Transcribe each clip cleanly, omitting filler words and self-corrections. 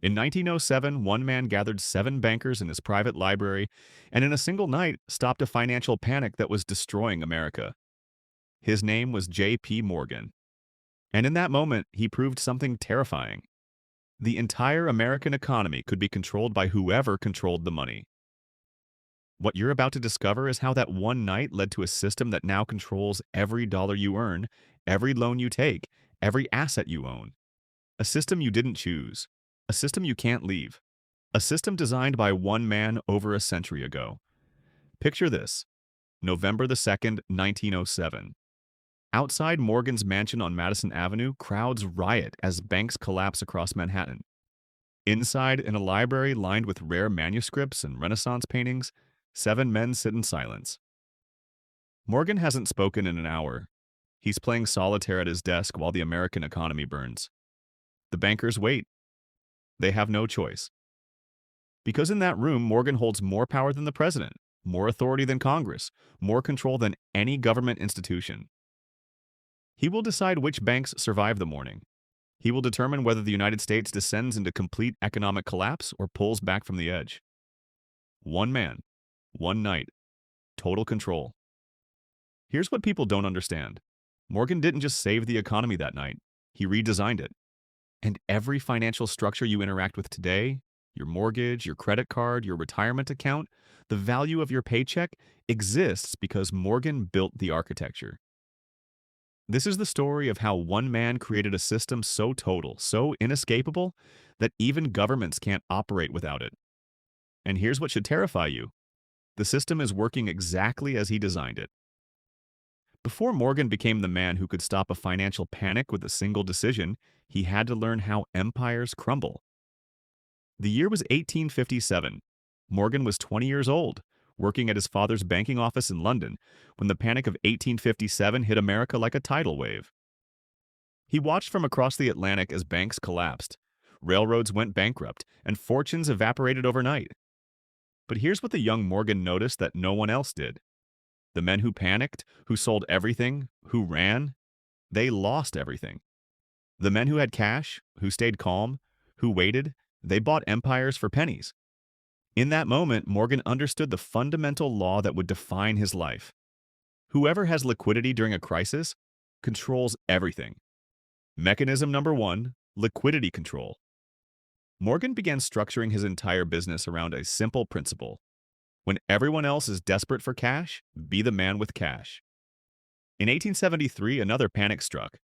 In 1907, one man gathered seven bankers in his private library and in a single night stopped a financial panic that was destroying America. His name was J.P. Morgan. And in that moment, he proved something terrifying. The entire American economy could be controlled by whoever controlled the money. What you're about to discover is how that one night led to a system that now controls every dollar you earn, every loan you take, every asset you own. A system you didn't choose. A system you can't leave. A system designed by one man over a century ago. Picture this. November the 2nd, 1907. Outside Morgan's mansion on Madison Avenue, crowds riot as banks collapse across Manhattan. Inside, in a library lined with rare manuscripts and Renaissance paintings, seven men sit in silence. Morgan hasn't spoken in an hour. He's playing solitaire at his desk while the American economy burns. The bankers wait. They have no choice. Because in that room, Morgan holds more power than the president, more authority than Congress, more control than any government institution. He will decide which banks survive the morning. He will determine whether the United States descends into complete economic collapse or pulls back from the edge. One man, one night, total control. Here's what people don't understand. Morgan didn't just save the economy that night, he redesigned it. And every financial structure you interact with today, your mortgage, your credit card, your retirement account, the value of your paycheck exists because Morgan built the architecture. This is the story of how one man created a system so total, so inescapable, that even governments can't operate without it. And here's what should terrify you. The system is working exactly as he designed it. Before Morgan became the man who could stop a financial panic with a single decision, he had to learn how empires crumble. The year was 1857. Morgan was 20 years old, working at his father's banking office in London, when the Panic of 1857 hit America like a tidal wave. He watched from across the Atlantic as banks collapsed, railroads went bankrupt, and fortunes evaporated overnight. But here's what the young Morgan noticed that no one else did. The men who panicked, who sold everything, who ran, they lost everything. The men who had cash, who stayed calm, who waited, they bought empires for pennies. In that moment, Morgan understood the fundamental law that would define his life. Whoever has liquidity during a crisis controls everything. Mechanism number one, liquidity control. Morgan began structuring his entire business around a simple principle. When everyone else is desperate for cash, be the man with cash. In 1873, another panic struck.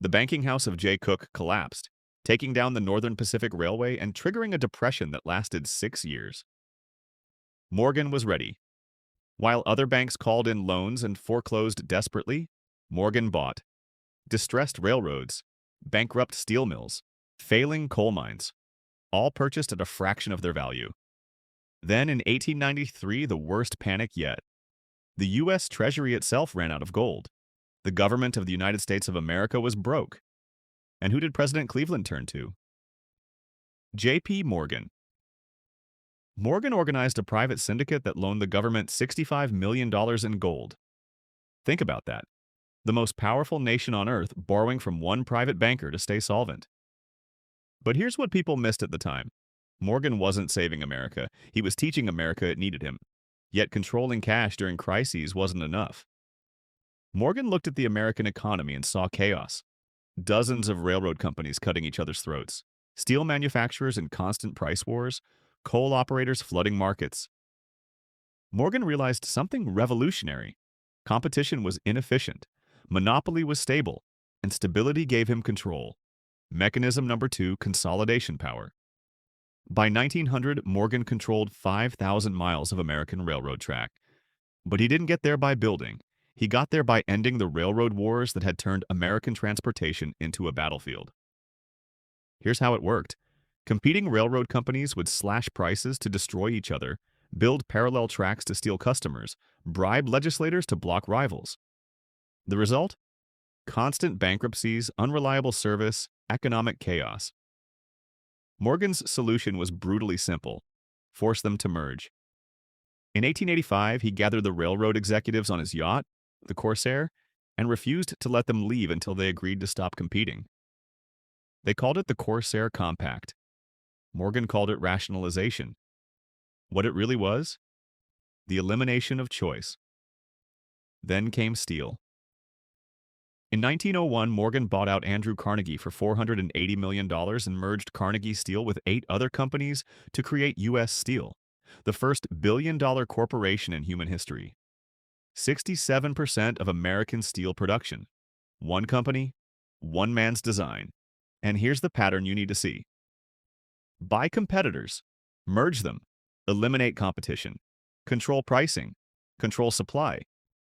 The banking house of Jay Cooke collapsed, taking down the Northern Pacific Railway and triggering a depression that lasted 6 years. Morgan was ready. While other banks called in loans and foreclosed desperately, Morgan bought. Distressed railroads, bankrupt steel mills, failing coal mines, all purchased at a fraction of their value. Then in 1893, the worst panic yet. The U.S. Treasury itself ran out of gold. The government of the United States of America was broke. And who did President Cleveland turn to? J.P. Morgan. Morgan organized a private syndicate that loaned the government $65 million in gold. Think about that. The most powerful nation on earth borrowing from one private banker to stay solvent. But here's what people missed at the time. Morgan wasn't saving America. He was teaching America it needed him. Yet controlling cash during crises wasn't enough. Morgan looked at the American economy and saw chaos. Dozens of railroad companies cutting each other's throats, steel manufacturers in constant price wars, coal operators flooding markets. Morgan realized something revolutionary. Competition was inefficient, monopoly was stable, and stability gave him control. Mechanism number two, consolidation power. By 1900, Morgan controlled 5,000 miles of American railroad track. But he didn't get there by building. He got there by ending the railroad wars that had turned American transportation into a battlefield. Here's how it worked. Competing railroad companies would slash prices to destroy each other, build parallel tracks to steal customers, bribe legislators to block rivals. The result? Constant bankruptcies, unreliable service, economic chaos. Morgan's solution was brutally simple. Force them to merge. In 1885, he gathered the railroad executives on his yacht, the Corsair, and refused to let them leave until they agreed to stop competing. They called it the Corsair Compact. Morgan called it rationalization. What it really was? The elimination of choice. Then came steel. In 1901, Morgan bought out Andrew Carnegie for $480 million and merged Carnegie Steel with 8 other companies to create U.S. Steel, the first billion-dollar corporation in human history. 67% of American steel production. One company, one man's design. And here's the pattern you need to see. Buy competitors, merge them, eliminate competition, control pricing, control supply,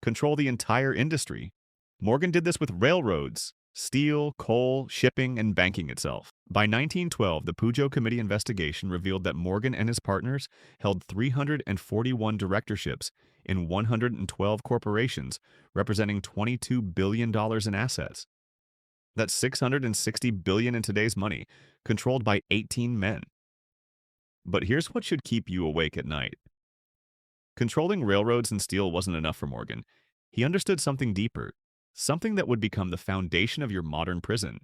control the entire industry. Morgan did this with railroads, steel, coal, shipping, and banking itself. By 1912, the Pujo Committee investigation revealed that Morgan and his partners held 341 directorships in 112 corporations, representing $22 billion in assets. That's $660 billion in today's money, controlled by 18 men. But here's what should keep you awake at night. Controlling railroads and steel wasn't enough for Morgan. He understood something deeper, something that would become the foundation of your modern prison.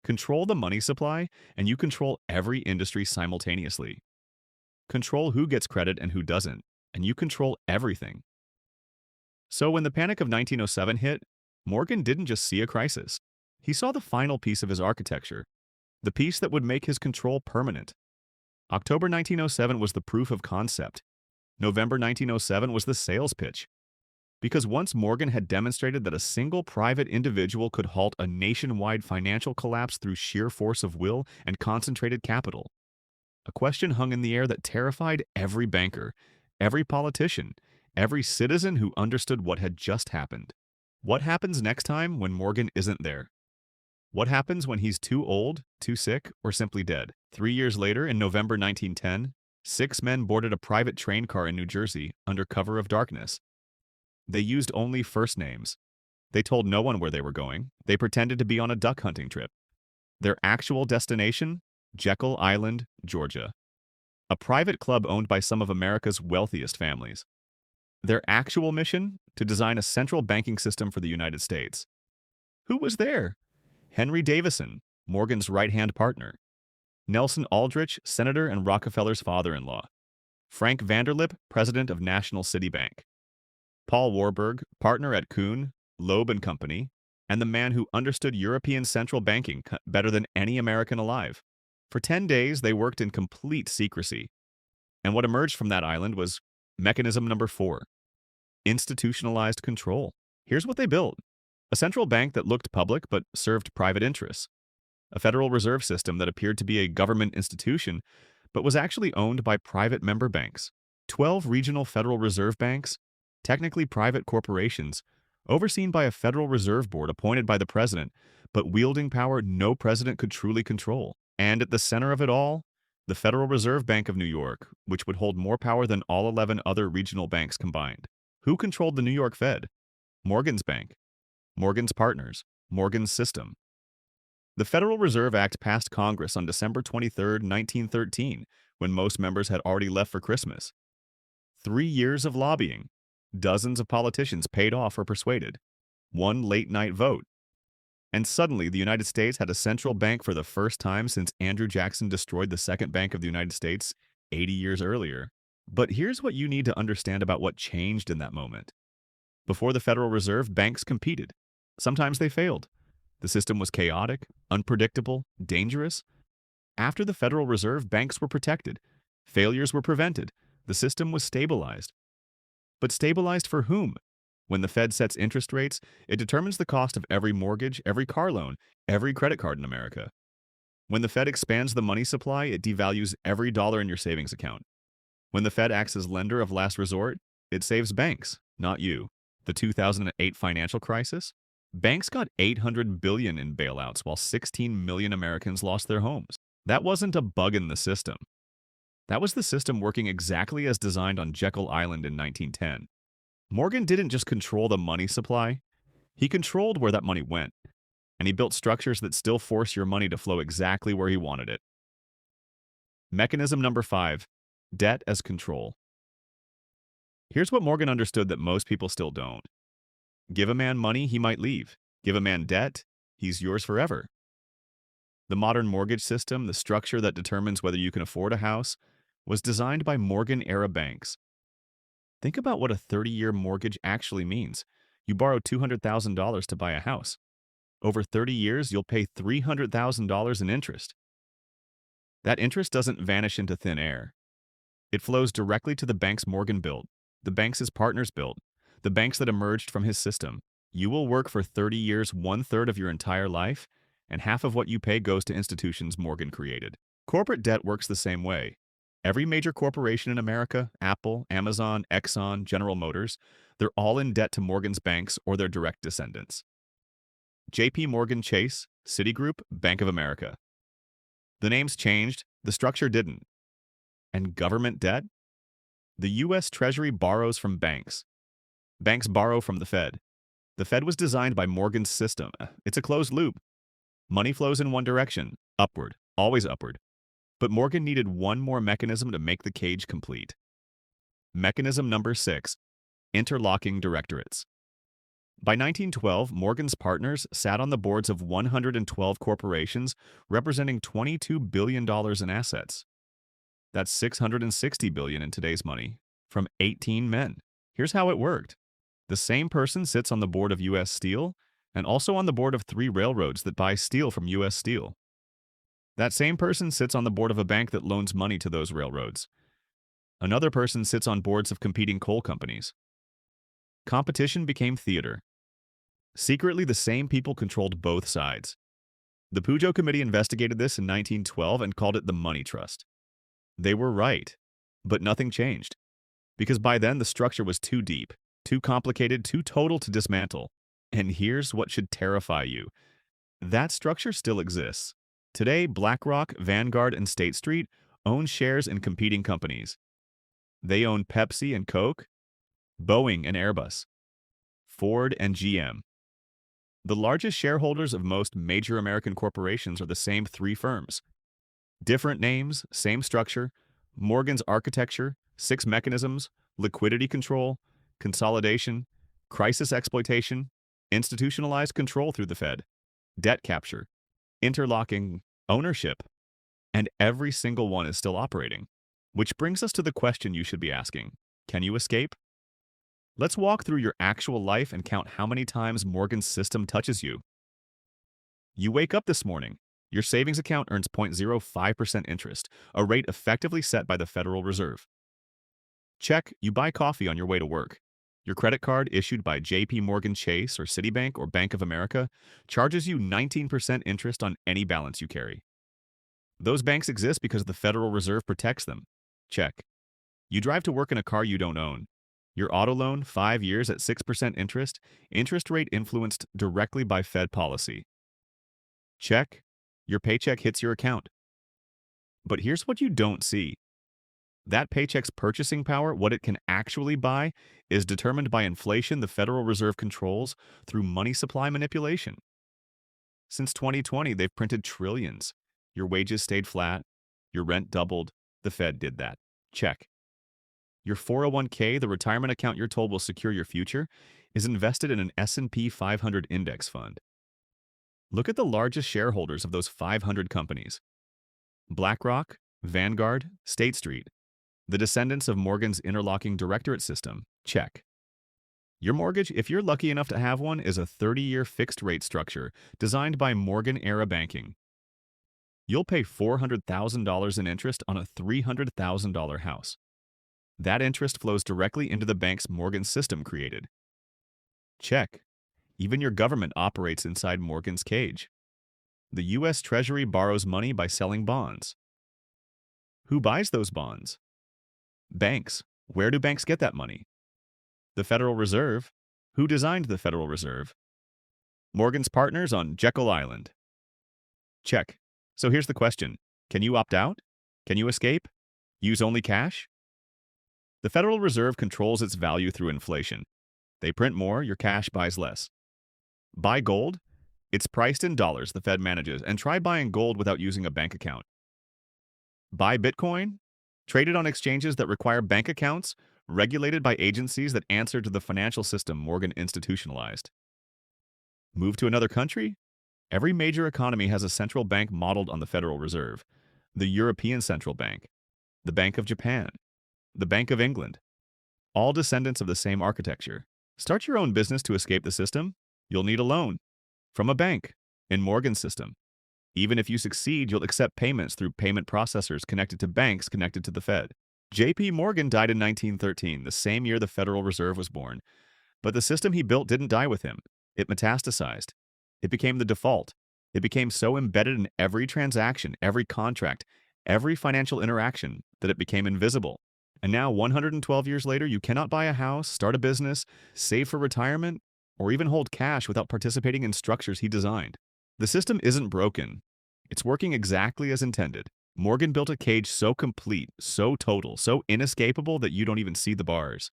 Control the money supply, and you control every industry simultaneously. Control who gets credit and who doesn't, and you control everything. So when the Panic of 1907 hit, Morgan didn't just see a crisis. He saw the final piece of his architecture, the piece that would make his control permanent. October 1907 was the proof of concept. November 1907 was the sales pitch. Because once Morgan had demonstrated that a single private individual could halt a nationwide financial collapse through sheer force of will and concentrated capital, a question hung in the air that terrified every banker, every politician, every citizen who understood what had just happened. What happens next time when Morgan isn't there? What happens when he's too old, too sick, or simply dead? 3 years later, in November 1910, 6 men boarded a private train car in New Jersey under cover of darkness. They used only first names. They told no one where they were going. They pretended to be on a duck hunting trip. Their actual destination? Jekyll Island, Georgia. A private club owned by some of America's wealthiest families. Their actual mission? To design a central banking system for the United States. Who was there? Henry Davison, Morgan's right-hand partner. Nelson Aldrich, senator and Rockefeller's father-in-law. Frank Vanderlip, president of National City Bank. Paul Warburg, partner at Kuhn, Loeb and Company, and the man who understood European central banking better than any American alive. For 10 days, they worked in complete secrecy. And what emerged from that island was mechanism number 4, institutionalized control. Here's what they built. A central bank that looked public but served private interests. A Federal Reserve System that appeared to be a government institution but was actually owned by private member banks. 12 regional Federal Reserve banks, technically private corporations, overseen by a Federal Reserve Board appointed by the president, but wielding power no president could truly control. And at the center of it all, the Federal Reserve Bank of New York, which would hold more power than all 11 other regional banks combined. Who controlled the New York Fed? Morgan's bank. Morgan's partners. Morgan's system. The Federal Reserve Act passed Congress on December 23, 1913, when most members had already left for Christmas. 3 years of lobbying. Dozens of politicians paid off or persuaded. 1 late-night vote. And suddenly, the United States had a central bank for the first time since Andrew Jackson destroyed the Second Bank of the United States 80 years earlier. But here's what you need to understand about what changed in that moment. Before the Federal Reserve, banks competed. Sometimes they failed. The system was chaotic, unpredictable, dangerous. After the Federal Reserve, banks were protected. Failures were prevented. The system was stabilized. But stabilized for whom? When the Fed sets interest rates, it determines the cost of every mortgage, every car loan, every credit card in America. When the Fed expands the money supply, it devalues every dollar in your savings account. When the Fed acts as lender of last resort, it saves banks, not you. The 2008 financial crisis? Banks got $800 billion in bailouts while 16 million Americans lost their homes. That wasn't a bug in the system. That was the system working exactly as designed on Jekyll Island in 1910. Morgan didn't just control the money supply. He controlled where that money went. And he built structures that still force your money to flow exactly where he wanted it. Mechanism number 5, debt as control. Here's what Morgan understood that most people still don't. Give a man money, he might leave. Give a man debt, he's yours forever. The modern mortgage system, the structure that determines whether you can afford a house, was designed by Morgan-era banks. Think about what a 30-year mortgage actually means. You borrow $200,000 to buy a house. Over 30 years, you'll pay $300,000 in interest. That interest doesn't vanish into thin air. It flows directly to the banks Morgan built, the banks his partners built, the banks that emerged from his system. You will work for 30 years, one-third of your entire life, and half of what you pay goes to institutions Morgan created. Corporate debt works the same way. Every major corporation in America, Apple, Amazon, Exxon, General Motors, they're all in debt to Morgan's banks or their direct descendants. JP Morgan Chase, Citigroup, Bank of America. The names changed, the structure didn't. And government debt? The U.S. Treasury borrows from banks. Banks borrow from the Fed. The Fed was designed by Morgan's system. It's a closed loop. Money flows in one direction, upward, always upward. But Morgan needed one more mechanism to make the cage complete. Mechanism number 6, interlocking directorates. By 1912, Morgan's partners sat on the boards of 112 corporations representing $22 billion in assets. That's $660 billion in today's money, from 18 men. Here's how it worked. The same person sits on the board of U.S. Steel and also on the board of 3 railroads that buy steel from U.S. Steel. That same person sits on the board of a bank that loans money to those railroads. Another person sits on boards of competing coal companies. Competition became theater. Secretly, the same people controlled both sides. The Pujo Committee investigated this in 1912 and called it the Money Trust. They were right, but nothing changed. Because by then, the structure was too deep, too complicated, too total to dismantle. And here's what should terrify you. That structure still exists. Today, BlackRock, Vanguard, and State Street own shares in competing companies. They own Pepsi and Coke, Boeing and Airbus, Ford and GM. The largest shareholders of most major American corporations are the same 3 firms. Different names, same structure, Morgan's architecture, 6 mechanisms, liquidity control, consolidation, crisis exploitation, institutionalized control through the Fed, debt capture, interlocking, ownership, and every single one is still operating. Which brings us to the question you should be asking. Can you escape? Let's walk through your actual life and count how many times Morgan's system touches you. You wake up this morning. Your savings account earns 0.05% interest, a rate effectively set by the Federal Reserve. Check, you buy coffee on your way to work. Your credit card, issued by JP Morgan Chase or Citibank or Bank of America, charges you 19% interest on any balance you carry. Those banks exist because the Federal Reserve protects them. Check. You drive to work in a car you don't own. Your auto loan, 5 years at 6% interest rate influenced directly by Fed policy. Check. Your paycheck hits your account. But here's what you don't see. That paycheck's purchasing power, what it can actually buy, is determined by inflation the Federal Reserve controls through money supply manipulation. Since 2020, they've printed trillions. Your wages stayed flat. Your rent doubled. The Fed did that. Check. Your 401k, the retirement account you're told will secure your future, is invested in an S&P 500 index fund. Look at the largest shareholders of those 500 companies. BlackRock, Vanguard, State Street. The descendants of Morgan's interlocking directorate system. Check. Your mortgage, if you're lucky enough to have one, is a 30-year fixed-rate structure designed by Morgan-era banking. You'll pay $400,000 in interest on a $300,000 house. That interest flows directly into the bank's Morgan system created. Check. Even your government operates inside Morgan's cage. The U.S. Treasury borrows money by selling bonds. Who buys those bonds? Banks. Where do banks get that money? The Federal Reserve. Who designed the Federal Reserve? Morgan's partners on Jekyll Island. Check. So here's the question. Can you opt out? Can you escape? Use only cash? The Federal Reserve controls its value through inflation. They print more, your cash buys less. Buy gold? It's priced in dollars the Fed manages, and try buying gold without using a bank account. Buy Bitcoin? Trade it on exchanges that require bank accounts, regulated by agencies that answer to the financial system Morgan institutionalized. Move to another country? Every major economy has a central bank modeled on the Federal Reserve: the European Central Bank, the Bank of Japan, the Bank of England, all descendants of the same architecture. Start your own business to escape the system? You'll need a loan from a bank in Morgan's system. Even if you succeed, you'll accept payments through payment processors connected to banks connected to the Fed. J.P. Morgan died in 1913, the same year the Federal Reserve was born. But the system he built didn't die with him. It metastasized. It became the default. It became so embedded in every transaction, every contract, every financial interaction that it became invisible. And now, 112 years later, you cannot buy a house, start a business, save for retirement, or even hold cash without participating in structures he designed. The system isn't broken. It's working exactly as intended. Morgan built a cage so complete, so total, so inescapable that you don't even see the bars.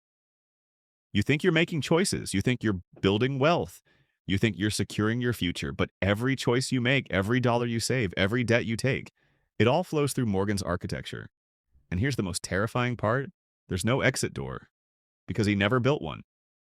You think you're making choices. You think you're building wealth. You think you're securing your future. But every choice you make, every dollar you save, every debt you take, it all flows through Morgan's architecture. And here's the most terrifying part: there's no exit door, because he never built one.